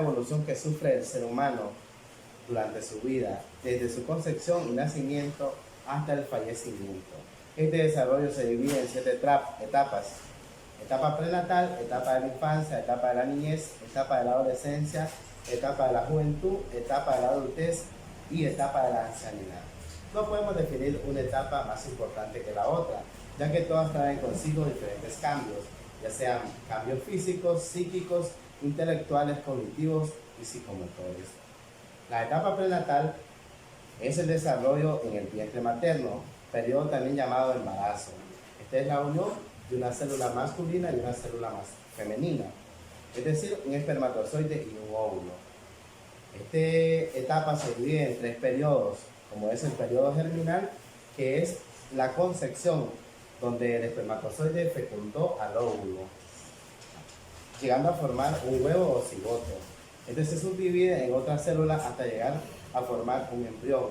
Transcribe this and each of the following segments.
evolución que sufre el ser humano durante su vida, desde su concepción y nacimiento hasta el fallecimiento. Este desarrollo se divide en 7 etapas: etapa prenatal, etapa de la infancia, etapa de la niñez, etapa de la adolescencia, etapa de la juventud, etapa de la adultez y etapa de la ancianidad. No podemos definir una etapa más importante que la otra, ya que todas traen consigo diferentes cambios, ya sean cambios físicos, psíquicos, intelectuales, cognitivos y psicomotores. La etapa prenatal es el desarrollo en el vientre materno, periodo también llamado embarazo. Esta es la unión de una célula masculina y una célula femenina, es decir, un espermatozoide y un óvulo. Esta etapa se divide en 3 periodos, como es el periodo germinal, que es la concepción, donde el espermatozoide fecundó al óvulo, llegando a formar un huevo o cigoto. Este se subdivide en otras células hasta llegar a formar un embrión.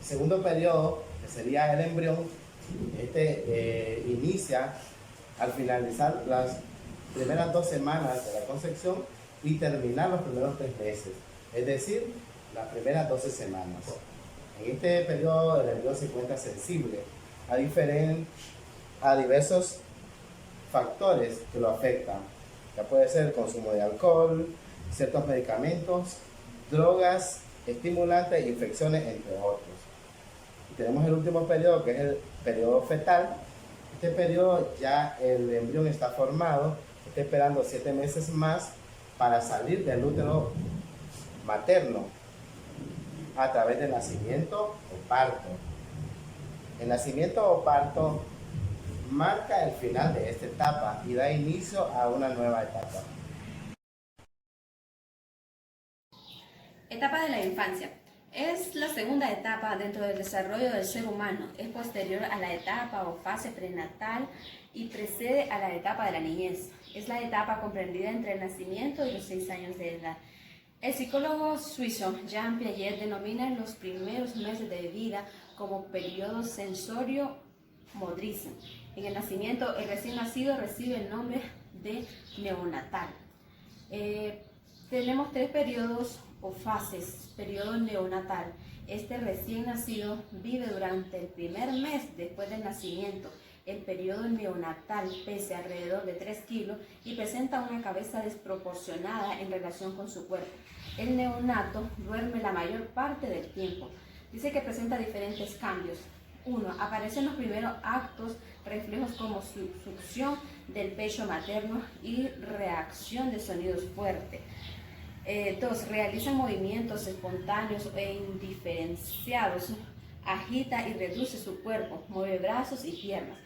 Segundo periodo, que sería el embrión, inicia al finalizar las primeras 2 semanas de la concepción y terminar los primeros 3 meses, es decir, las primeras 12 semanas. En este periodo el embrión se encuentra sensible a diversos factores que lo afectan. Ya puede ser el consumo de alcohol, ciertos medicamentos, drogas, estimulantes, infecciones, entre otros. Y tenemos el último periodo, que es el periodo fetal. Este periodo ya el embrión está formado, está esperando 7 meses más para salir del útero materno a través del nacimiento o parto. El nacimiento o parto marca el final de esta etapa y da inicio a una nueva etapa. Etapa de la infancia. Es la segunda etapa dentro del desarrollo del ser humano. Es posterior a la etapa o fase prenatal y precede a la etapa de la niñez. Es la etapa comprendida entre el nacimiento y los 6 años de edad. El psicólogo suizo Jean Piaget denomina los primeros meses de vida como periodo sensorio-motriz. En el nacimiento, el recién nacido recibe el nombre de neonatal. Tenemos 3 periodos o fases. Periodo neonatal. Este recién nacido vive durante el primer mes después del nacimiento. El periodo neonatal pesa alrededor de 3 kilos y presenta una cabeza desproporcionada en relación con su cuerpo. El neonato duerme la mayor parte del tiempo. Dice que presenta diferentes cambios. 1. Aparecen los primeros actos, reflejos como succión del pecho materno y reacción de sonidos fuertes. 2. Realiza movimientos espontáneos e indiferenciados. Agita y reduce su cuerpo, mueve brazos y piernas.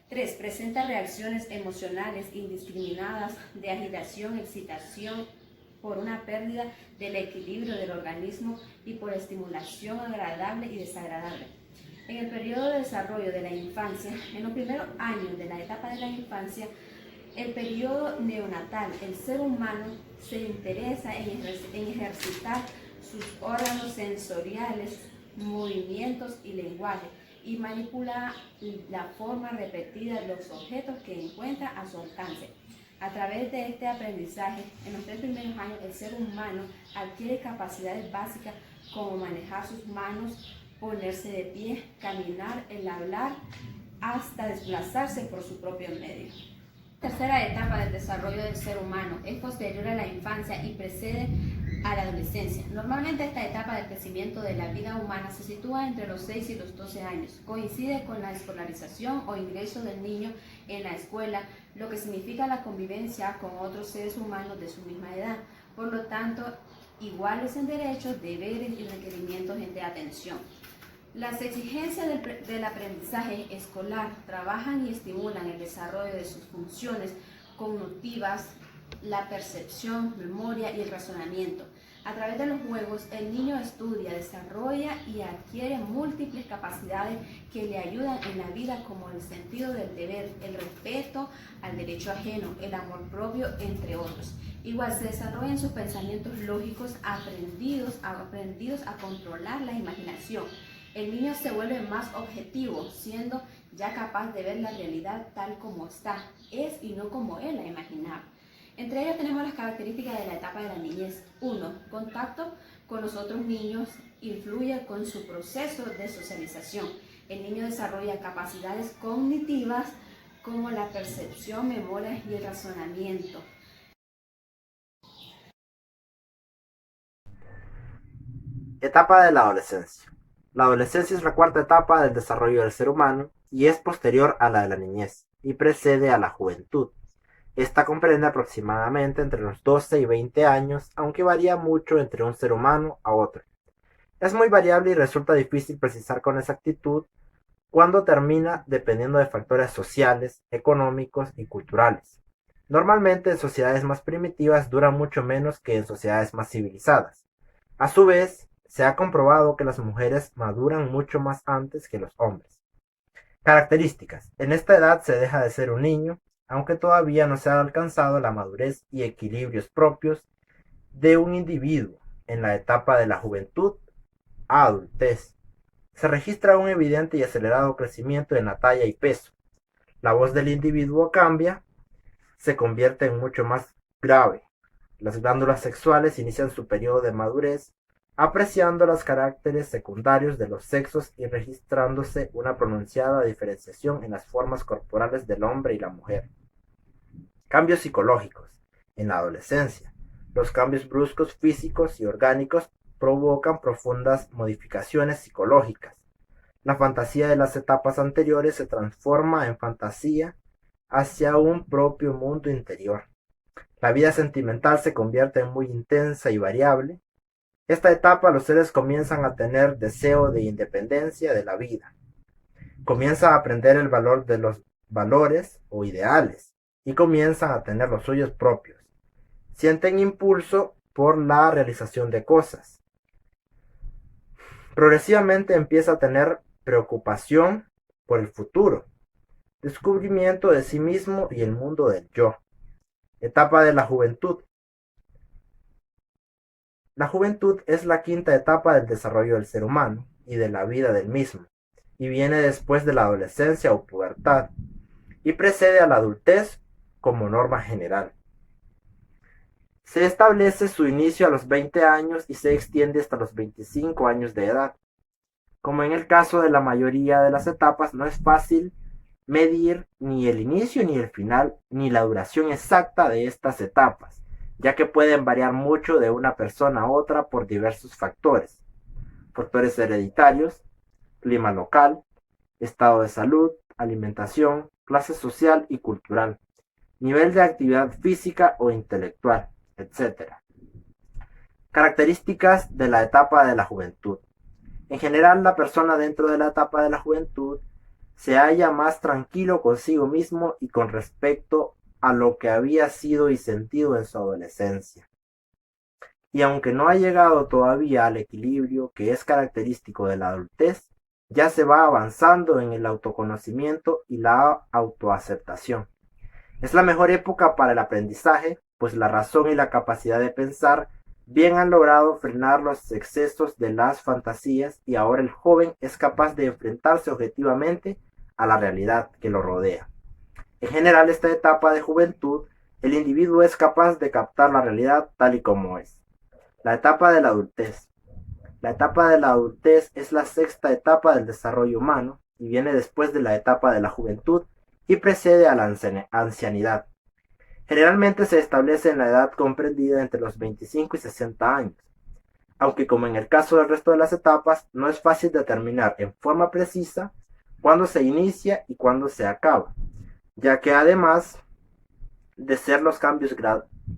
3. Presenta reacciones emocionales indiscriminadas de agitación, excitación, por una pérdida del equilibrio del organismo y por estimulación agradable y desagradable. En el periodo de desarrollo de la infancia, en los primeros años de la etapa de la infancia, el periodo neonatal, el ser humano se interesa en ejercitar sus órganos sensoriales, movimientos y lenguaje, y manipula la forma repetida de los objetos que encuentra a su alcance. A través de este aprendizaje, en los 3 primeros años, el ser humano adquiere capacidades básicas como manejar sus manos, ponerse de pie, caminar, el hablar, hasta desplazarse por su propio medio. Tercera etapa del desarrollo del ser humano es posterior a la infancia y precede a la adolescencia. Normalmente esta etapa del crecimiento de la vida humana se sitúa entre los 6 y los 12 años. Coincide con la escolarización o ingreso del niño en la escuela, lo que significa la convivencia con otros seres humanos de su misma edad. Por lo tanto, iguales en derechos, deberes y requerimientos de atención. Las exigencias del aprendizaje escolar trabajan y estimulan el desarrollo de sus funciones cognitivas, la percepción, memoria y el razonamiento. A través de los juegos, el niño estudia, desarrolla y adquiere múltiples capacidades que le ayudan en la vida, como el sentido del deber, el respeto al derecho ajeno, el amor propio, entre otros. Igual se desarrollan sus pensamientos lógicos aprendidos a controlar la imaginación. El niño se vuelve más objetivo, siendo ya capaz de ver la realidad tal como está, es y no como él la imaginaba. Entre ellas tenemos las características de la etapa de la niñez. 1. Contacto con los otros niños influye con su proceso de socialización. El niño desarrolla capacidades cognitivas como la percepción, memoria y el razonamiento. Etapa de la adolescencia. La adolescencia es la cuarta etapa del desarrollo del ser humano y es posterior a la de la niñez y precede a la juventud. Esta comprende aproximadamente entre los 12 y 20 años, aunque varía mucho entre un ser humano a otro. Es muy variable y resulta difícil precisar con exactitud cuándo termina dependiendo de factores sociales, económicos y culturales. Normalmente en sociedades más primitivas dura mucho menos que en sociedades más civilizadas. A su vez, se ha comprobado que las mujeres maduran mucho más antes que los hombres. Características. En esta edad se deja de ser un niño, aunque todavía no se ha alcanzado la madurez y equilibrios propios de un individuo en la etapa de la juventud a adultez. Se registra un evidente y acelerado crecimiento en la talla y peso. La voz del individuo cambia, se convierte en mucho más grave. Las glándulas sexuales inician su periodo de madurez, apreciando los caracteres secundarios de los sexos y registrándose una pronunciada diferenciación en las formas corporales del hombre y la mujer. Cambios psicológicos. En la adolescencia, los cambios bruscos físicos y orgánicos provocan profundas modificaciones psicológicas. La fantasía de las etapas anteriores se transforma en fantasía hacia un propio mundo interior. La vida sentimental se convierte en muy intensa y variable. Esta etapa los seres comienzan a tener deseo de independencia de la vida. Comienzan a aprender el valor de los valores o ideales y comienzan a tener los suyos propios. Sienten impulso por la realización de cosas. Progresivamente empieza a tener preocupación por el futuro, descubrimiento de sí mismo y el mundo del yo. Etapa de la juventud. La juventud es la quinta etapa del desarrollo del ser humano y de la vida del mismo, y viene después de la adolescencia o pubertad, y precede a la adultez como norma general. Se establece su inicio a los 20 años y se extiende hasta los 25 años de edad. Como en el caso de la mayoría de las etapas, no es fácil medir ni el inicio ni el final, ni la duración exacta de estas etapas, ya que pueden variar mucho de una persona a otra por diversos factores hereditarios, clima local, estado de salud, alimentación, clase social y cultural, nivel de actividad física o intelectual, etc. Características de la etapa de la juventud. En general, la persona dentro de la etapa de la juventud se halla más tranquilo consigo mismo y con respecto a lo que había sido y sentido en su adolescencia. Y aunque no ha llegado todavía al equilibrio que es característico de la adultez, ya se va avanzando en el autoconocimiento y la autoaceptación. Es la mejor época para el aprendizaje, pues la razón y la capacidad de pensar bien han logrado frenar los excesos de las fantasías y ahora el joven es capaz de enfrentarse objetivamente a la realidad que lo rodea. En general, esta etapa de juventud, el individuo es capaz de captar la realidad tal y como es. La etapa de la adultez. La etapa de la adultez es la sexta etapa del desarrollo humano y viene después de la etapa de la juventud y precede a la ancianidad. Generalmente se establece en la edad comprendida entre los 25 y 60 años, aunque como en el caso del resto de las etapas, no es fácil determinar en forma precisa cuándo se inicia y cuándo se acaba, ya que además de ser los cambios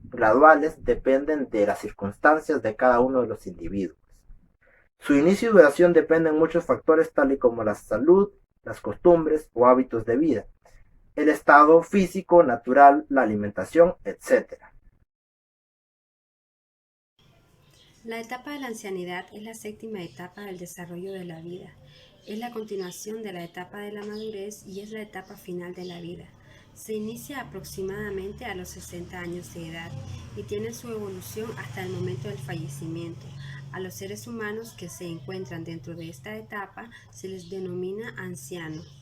graduales dependen de las circunstancias de cada uno de los individuos. Su inicio y duración dependen de muchos factores tales como la salud, las costumbres o hábitos de vida, el estado físico, natural, la alimentación, etc. La etapa de la ancianidad es la séptima etapa del desarrollo de la vida. Es la continuación de la etapa de la madurez y es la etapa final de la vida. Se inicia aproximadamente a los 60 años de edad y tiene su evolución hasta el momento del fallecimiento. A los seres humanos que se encuentran dentro de esta etapa se les denomina ancianos.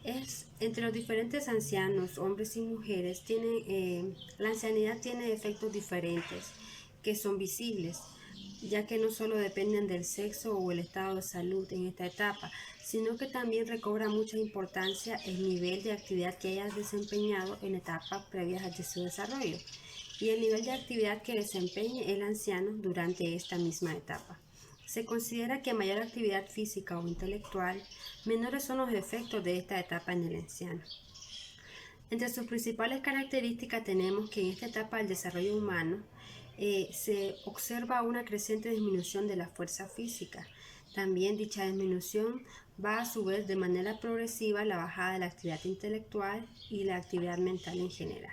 Entre los diferentes ancianos, hombres y mujeres, la ancianidad tiene efectos diferentes que son visibles, ya que no solo dependen del sexo o el estado de salud en esta etapa, sino que también recobra mucha importancia el nivel de actividad que hayas desempeñado en etapas previas de su desarrollo y el nivel de actividad que desempeñe el anciano durante esta misma etapa. Se considera que a mayor actividad física o intelectual, menores son los efectos de esta etapa en el anciano. Entre sus principales características tenemos que en esta etapa del desarrollo humano se observa una creciente disminución de la fuerza física. También dicha disminución va a su vez de manera progresiva a la bajada de la actividad intelectual y la actividad mental en general.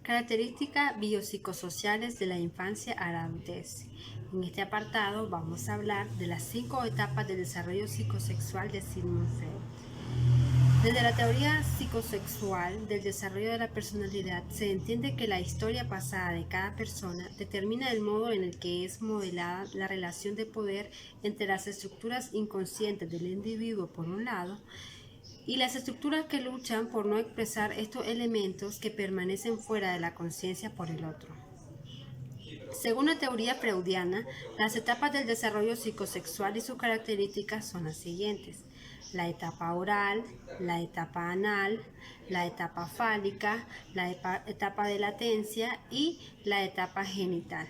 Características biopsicosociales de la infancia a la adultez. En este apartado vamos a hablar de las 5 etapas del desarrollo psicosexual de Sigmund Freud. Desde la teoría psicosexual del desarrollo de la personalidad se entiende que la historia pasada de cada persona determina el modo en el que es modelada la relación de poder entre las estructuras inconscientes del individuo por un lado y las estructuras que luchan por no expresar estos elementos que permanecen fuera de la conciencia por el otro. Según la teoría freudiana, las etapas del desarrollo psicosexual y sus características son las siguientes: la etapa oral, la etapa anal, la etapa fálica, la etapa de latencia y la etapa genital.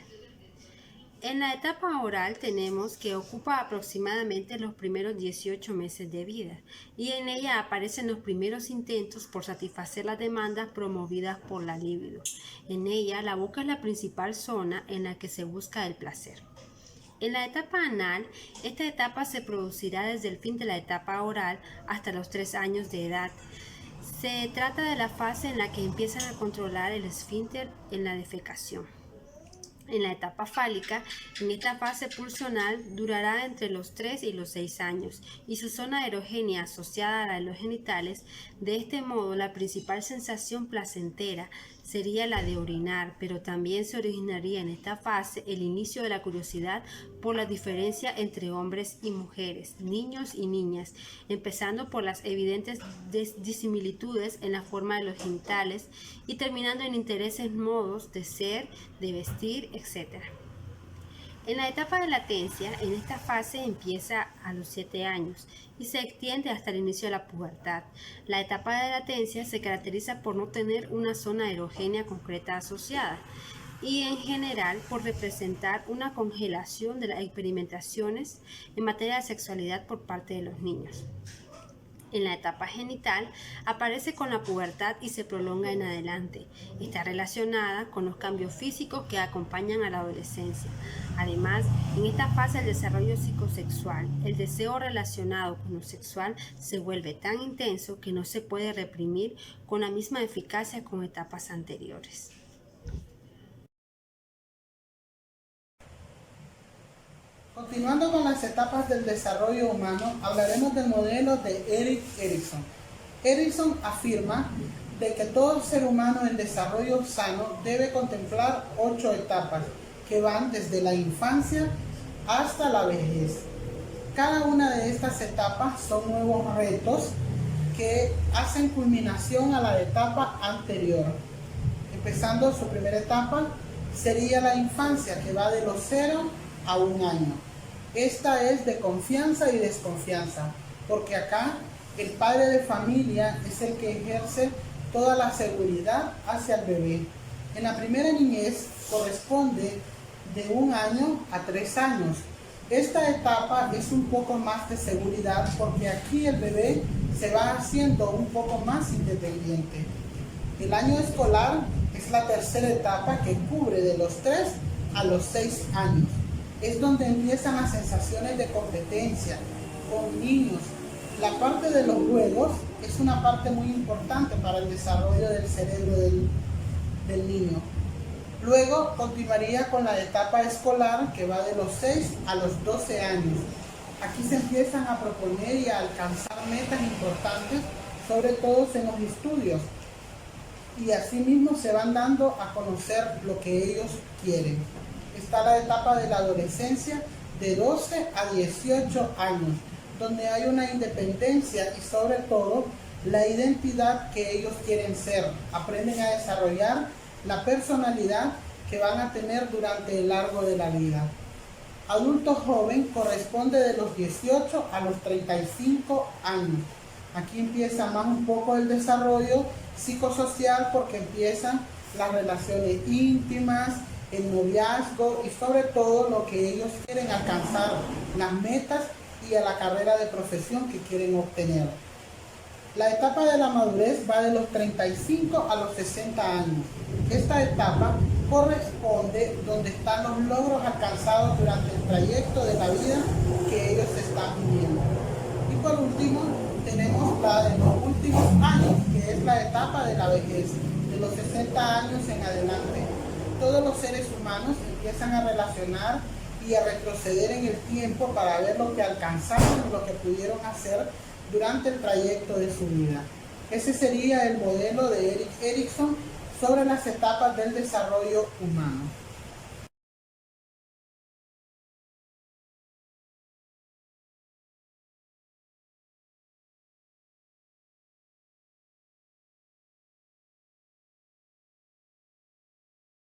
En la etapa oral tenemos que ocupa aproximadamente los primeros 18 meses de vida y en ella aparecen los primeros intentos por satisfacer las demandas promovidas por la libido. En ella la boca es la principal zona en la que se busca el placer. En la etapa anal, esta etapa se producirá desde el fin de la etapa oral hasta los 3 años de edad. Se trata de la fase en la que empiezan a controlar el esfínter en la defecación. En la etapa fálica, en esta fase pulsional durará entre los 3 y los 6 años y su zona erogénea asociada a la de los genitales. De este modo, la principal sensación placentera sería la de orinar, pero también se originaría en esta fase el inicio de la curiosidad por la diferencia entre hombres y mujeres, niños y niñas, empezando por las evidentes disimilitudes en la forma de los genitales y terminando en intereses, modos de ser, de vestir, etc. En la etapa de latencia, en esta fase empieza a los 7 años y se extiende hasta el inicio de la pubertad. La etapa de latencia se caracteriza por no tener una zona erogénea concreta asociada y en general por representar una congelación de las experimentaciones en materia de sexualidad por parte de los niños. En la etapa genital aparece con la pubertad y se prolonga en adelante. Está relacionada con los cambios físicos que acompañan a la adolescencia. Además, en esta fase del desarrollo psicosexual, el deseo relacionado con lo sexual se vuelve tan intenso que no se puede reprimir con la misma eficacia con etapas anteriores. Continuando con las etapas del desarrollo humano, hablaremos del modelo de Erik Erikson. Erikson afirma de que todo ser humano en desarrollo sano debe contemplar 8 etapas que van desde la infancia hasta la vejez. Cada una de estas etapas son nuevos retos que hacen culminación a la etapa anterior. Empezando su primera etapa sería la infancia, que va de los 0 a 1 año. Esta es de confianza y desconfianza, porque acá el padre de familia es el que ejerce toda la seguridad hacia el bebé. En la primera niñez corresponde de 1 año a 3 años. Esta etapa es un poco más de seguridad porque aquí el bebé se va haciendo un poco más independiente. El año escolar es la tercera etapa que cubre de los 3 a los 6 años. Es donde empiezan las sensaciones de competencia con niños. La parte de los juegos es una parte muy importante para el desarrollo del cerebro del niño. Luego continuaría con la etapa escolar, que va de los 6 a los 12 años. Aquí se empiezan a proponer y a alcanzar metas importantes, sobre todo en los estudios. Y asimismo se van dando a conocer lo que ellos quieren. Está la etapa de la adolescencia de 12 a 18 años. donde hay una independencia y sobre todo la identidad que ellos quieren ser. Aprenden a desarrollar la personalidad que van a tener durante el largo de la vida. Adulto joven corresponde de los 18 a los 35 años. Aquí empieza más un poco el desarrollo psicosocial porque empiezan las relaciones íntimas, el noviazgo y sobre todo lo que ellos quieren alcanzar, las metas y a la carrera de profesión que quieren obtener. La etapa de la madurez va de los 35 a los 60 años. Esta etapa corresponde donde están los logros alcanzados durante el trayecto de la vida que ellos están viviendo. Y por último, tenemos la de los últimos años, que es la etapa de la vejez, de los 60 años en adelante. Todos los seres humanos empiezan a relacionar y a retroceder en el tiempo para ver lo que alcanzaron y lo que pudieron hacer durante el trayecto de su vida. Ese sería el modelo de Erik Erikson sobre las etapas del desarrollo humano.